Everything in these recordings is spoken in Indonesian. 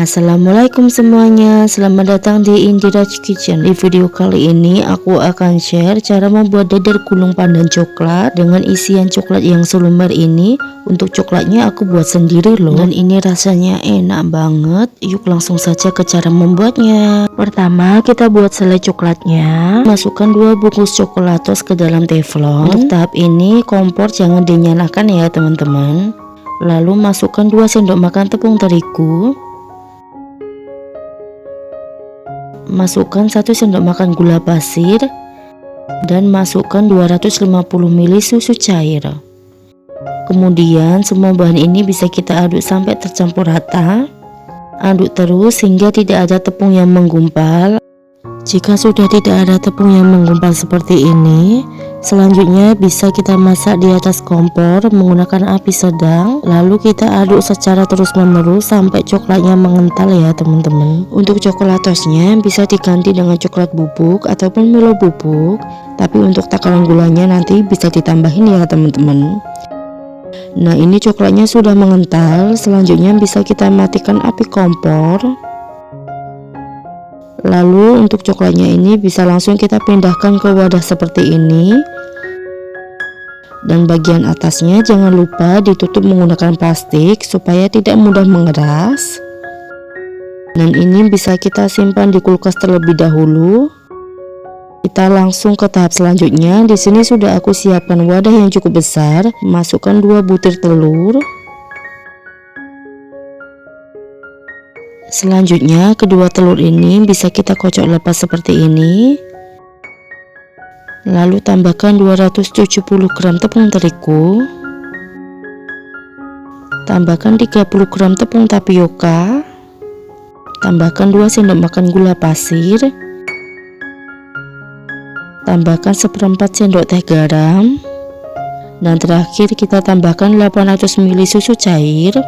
Assalamualaikum semuanya, selamat datang di Indiraj Kitchen. Di video kali ini aku akan share cara membuat dadar gulung pandan coklat dengan isian coklat yang selembar ini. Untuk coklatnya aku buat sendiri loh, dan ini rasanya enak banget. Yuk langsung saja ke cara membuatnya. Pertama kita buat selai coklatnya. Masukkan 2 bungkus coklatos ke dalam teflon. Untuk tahap ini kompor jangan dinyalakan ya teman-teman. Lalu masukkan 2 sendok makan tepung terigu. Masukkan 1 sendok makan gula pasir dan masukkan 250 ml susu cair. Kemudian semua bahan ini bisa kita aduk sampai tercampur rata. Aduk terus hingga tidak ada tepung yang menggumpal. Jika sudah tidak ada tepung yang menggumpal seperti ini, selanjutnya bisa kita masak di atas kompor menggunakan api sedang. Lalu kita aduk secara terus menerus sampai coklatnya mengental ya teman-teman. Untuk coklatosnya bisa diganti dengan coklat bubuk ataupun Milo bubuk, tapi untuk takaran gulanya nanti bisa ditambahin ya teman-teman. Nah, ini coklatnya sudah mengental. Selanjutnya bisa kita matikan api kompor. Lalu untuk coklatnya ini bisa langsung kita pindahkan ke wadah seperti ini. Dan bagian atasnya jangan lupa ditutup menggunakan plastik supaya tidak mudah mengeras. Dan ini bisa kita simpan di kulkas terlebih dahulu. Kita langsung ke tahap selanjutnya. Di sini sudah aku siapkan wadah yang cukup besar. Masukkan 2 butir telur. Selanjutnya kedua telur ini bisa kita kocok lepas seperti ini. Lalu tambahkan 270 gram tepung terigu. Tambahkan 30 gram tepung tapioka. Tambahkan 2 sendok makan gula pasir. Tambahkan 1/4 sendok teh garam. Dan terakhir kita tambahkan 800 ml susu cair.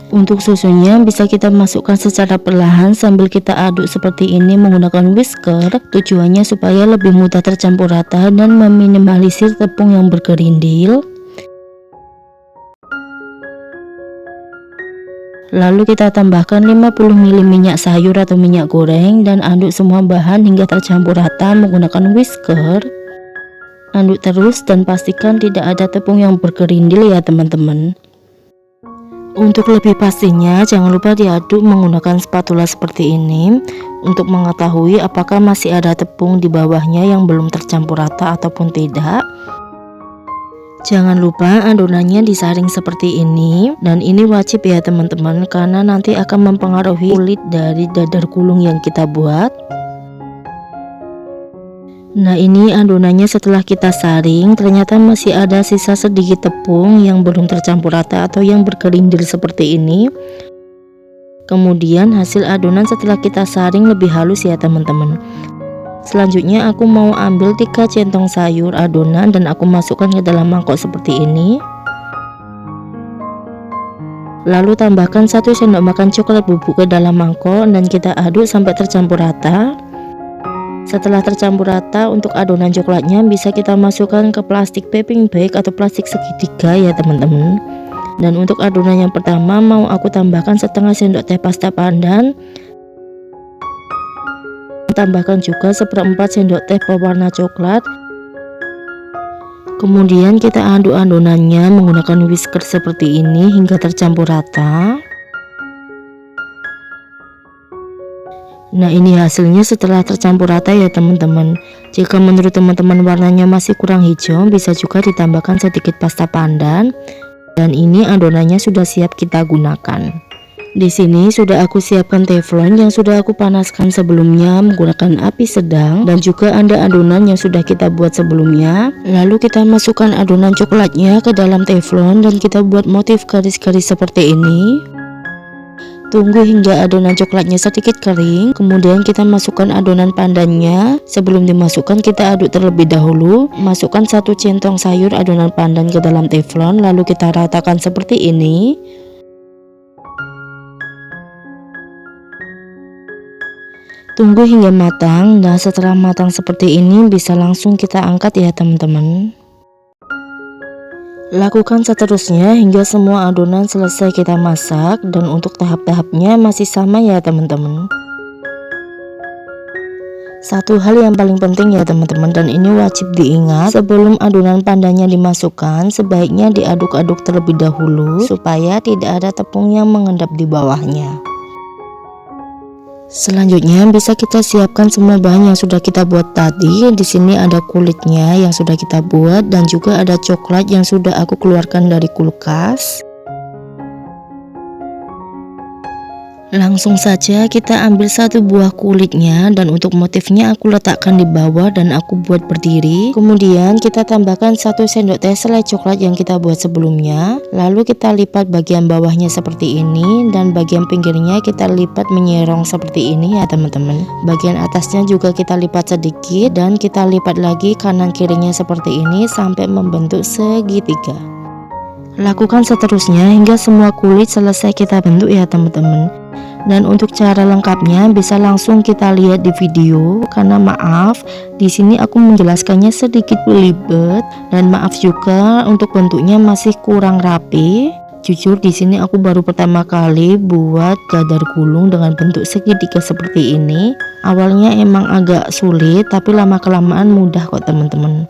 Untuk susunya bisa kita masukkan secara perlahan sambil kita aduk seperti ini menggunakan whisker. Tujuannya supaya lebih mudah tercampur rata dan meminimalisir tepung yang bergerindil. Lalu kita tambahkan 50 ml minyak sayur atau minyak goreng dan aduk semua bahan hingga tercampur rata menggunakan whisker. Aduk terus dan pastikan tidak ada tepung yang bergerindil ya teman-teman. Untuk lebih pastinya jangan lupa diaduk menggunakan spatula seperti ini untuk mengetahui apakah masih ada tepung di bawahnya yang belum tercampur rata ataupun tidak. Jangan lupa adonannya disaring seperti ini, dan ini wajib ya teman-teman karena nanti akan mempengaruhi kulit dari dadar gulung yang kita buat. Nah, ini adonannya setelah kita saring ternyata masih ada sisa sedikit tepung yang belum tercampur rata atau yang bergerindil seperti ini. Kemudian hasil adonan setelah kita saring lebih halus ya teman-teman. Selanjutnya aku mau ambil 3 centong sayur adonan dan aku masukkan ke dalam mangkok seperti ini. Lalu tambahkan 1 sendok makan coklat bubuk ke dalam mangkok dan kita aduk sampai tercampur rata. Setelah tercampur rata, untuk adonan coklatnya bisa kita masukkan ke plastik piping bag atau plastik segitiga ya teman-teman. Dan untuk adonan yang pertama mau aku tambahkan setengah sendok teh pasta pandan. Tambahkan juga 1/4 sendok teh pewarna coklat. Kemudian kita aduk adonannya menggunakan whisker seperti ini hingga tercampur rata. Nah, ini hasilnya setelah tercampur rata ya teman-teman. Jika menurut teman-teman warnanya masih kurang hijau, bisa juga ditambahkan sedikit pasta pandan. Dan ini adonannya sudah siap kita gunakan. Di sini sudah aku siapkan teflon yang sudah aku panaskan sebelumnya menggunakan api sedang, dan juga ada adonan yang sudah kita buat sebelumnya. Lalu kita masukkan adonan coklatnya ke dalam teflon dan kita buat motif garis-garis seperti ini. Tunggu hingga adonan coklatnya sedikit kering, kemudian kita masukkan adonan pandannya. Sebelum dimasukkan kita aduk terlebih dahulu. Masukkan 1 centong sayur adonan pandan ke dalam teflon, lalu kita ratakan seperti ini. Tunggu hingga matang. Nah, setelah matang seperti ini bisa langsung kita angkat ya teman-teman. Lakukan seterusnya hingga semua adonan selesai kita masak, dan untuk tahap-tahapnya masih sama ya teman-teman. Satu hal yang paling penting ya teman-teman, dan ini wajib diingat, sebelum adonan pandannya dimasukkan sebaiknya diaduk-aduk terlebih dahulu supaya tidak ada tepung yang mengendap di bawahnya. Selanjutnya bisa kita siapkan semua bahan yang sudah kita buat tadi. Di sini ada kulitnya yang sudah kita buat dan juga ada coklat yang sudah aku keluarkan dari kulkas. Langsung saja kita ambil satu buah kulitnya, dan untuk motifnya aku letakkan di bawah dan aku buat berdiri. Kemudian kita tambahkan 1 sendok teh selai coklat yang kita buat sebelumnya. Lalu kita lipat bagian bawahnya seperti ini, dan bagian pinggirnya kita lipat menyerong seperti ini ya teman-teman. Bagian atasnya juga kita lipat sedikit dan kita lipat lagi kanan kirinya seperti ini sampai membentuk segitiga. Lakukan seterusnya hingga semua kulit selesai kita bentuk ya teman-teman. Dan untuk cara lengkapnya bisa langsung kita lihat di video, karena maaf di sini aku menjelaskannya sedikit belibet, dan maaf juga untuk bentuknya masih kurang rapi. Jujur di sini aku baru pertama kali buat dadar gulung dengan bentuk segitiga seperti ini. Awalnya emang agak sulit, tapi lama kelamaan mudah kok teman-teman.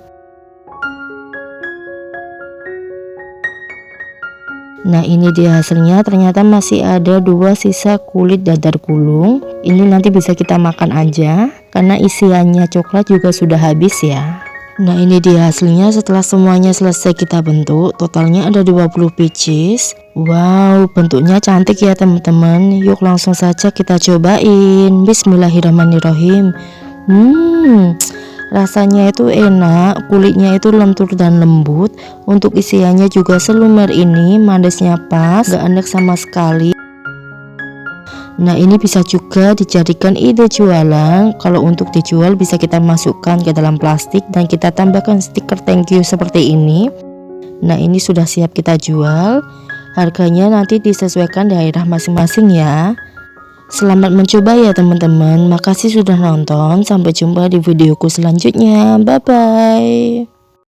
Nah ini dia hasilnya, ternyata masih ada 2 sisa kulit dadar gulung. Ini nanti bisa kita makan aja karena isiannya coklat juga sudah habis ya. Nah ini dia hasilnya setelah semuanya selesai kita bentuk. Totalnya ada 20 pieces. Wow, bentuknya cantik ya teman-teman. Yuk langsung saja kita cobain. Bismillahirrahmanirrahim. Rasanya itu enak, kulitnya itu lentur dan lembut. Untuk isiannya juga selumer ini, manisnya pas, gak enak sama sekali. Nah ini bisa juga dijadikan ide jualan. Kalau untuk dijual bisa kita masukkan ke dalam plastik dan kita tambahkan stiker thank you seperti ini. Nah ini sudah siap kita jual. Harganya nanti disesuaikan daerah masing-masing ya. Selamat mencoba ya teman-teman. Makasih sudah nonton. Sampai jumpa di videoku selanjutnya. Bye bye.